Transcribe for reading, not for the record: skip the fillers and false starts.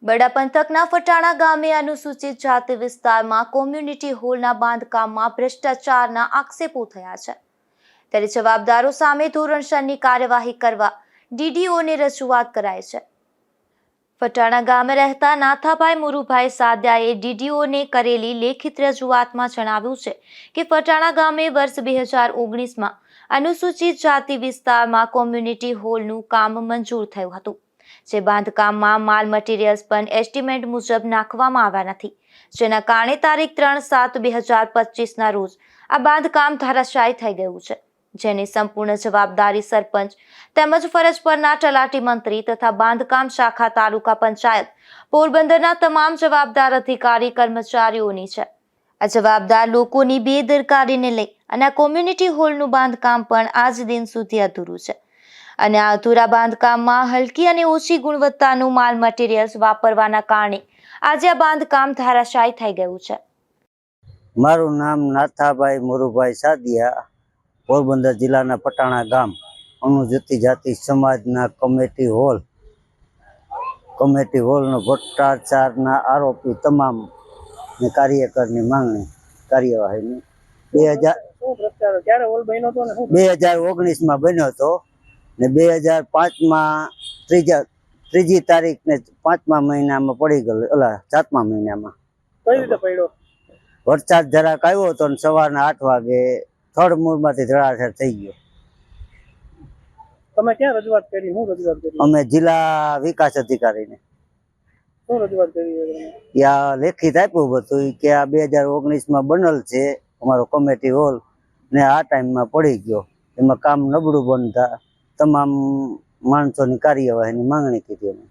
બડા પંથકના ફટાણા ગામે અનુસૂચિત જાતિ વિસ્તારમાં કોમ્યુનિટી હોલના બાંધકામમાં ભ્રષ્ટાચારના આક્ષેપો થયા છે, ત્યારે જવાબદારો સામે ધોરણસરની કાર્યવાહી કરવા ડીડીઓને રજૂઆત કરાઈ છે. ફટાણા ગામે રહેતા નાથાભાઈ મુરુભાઈ સાદિયાએ ડીડીઓને કરેલી લેખિત રજૂઆતમાં જણાવ્યું છે કે ફટાણા ગામે વર્ષ 2019માં અનુસૂચિત જાતિ વિસ્તારમાં કોમ્યુનિટી હોલનું કામ મંજૂર થયું હતું, જે બાંધકામમાં માલ મટીરિયલ્સ પણ એસ્ટિમેટ મુજબ નાખવામાં આવ્યા નથી, જેના કારણે તારીખ 3/7/2025ના રોજ આ બાંધકામ ધરાશાયી થઈ ગયું છે, જેની સંપૂર્ણ જવાબદારી સરપંચ તેમજ ફરજ પરના તલાટી મંત્રી તથા બાંધકામ શાખા તાલુકા પંચાયત પોરબંદરના તમામ જવાબદાર અધિકારી કર્મચારીઓની છે. આ જવાબદાર લોકોની બેદરકારીને લઈ અને આ કોમ્યુનિટી હોલનું બાંધકામ પણ આજ દિન સુધી અધૂરું છે અને આ અધૂરા બાંધકામમાં હલકી અને ઓછી ગુણવત્તાનું માલ મટીરિયલ્સ વાપરવાના કારણે આજે આ બાંધકામ ધરાશાયી થઈ ગયું છે. મારું નામ નાથાભાઈ મુરુભાઈ સાદિયા, પોરબંદર જિલ્લાના ફટાણા ગામ અનુસૂચિત જાતિ સમાજના કમિટી હોલનો ભ્રષ્ટાચારના આરોપી તમામ કાર્યકરની માંગણી કાર્યવાહીની 2019માં બન્યો હતો ને 2005માં ત્રીજી તારીખને 5મા મહિનામાં પડી ગયો. 7મા મહિનામાં કઈ રીતે પડ્યો? વરસાદ જરાક આવ્યો હતો ને સવારના 8 વાગે થર્ડ મૂળમાંથી ધડાધડ થઈ ગયો. તમે ક્યાં રજૂઆત કરી? હું રજૂઆત કરી? અમે જિલ્લા વિકાસ અધિકારીને. શું રજૂઆત કરી? ત્યાં લેખિત આપ્યું હતું કે આ 2019માં બનેલ છે અમારો કમિટી હોલ ને આ ટાઈમમાં પડી ગયો, એમાં કામ નબળું બનતા તમામ માણસોની કાર્યવાહીની માંગણી કરી અમે.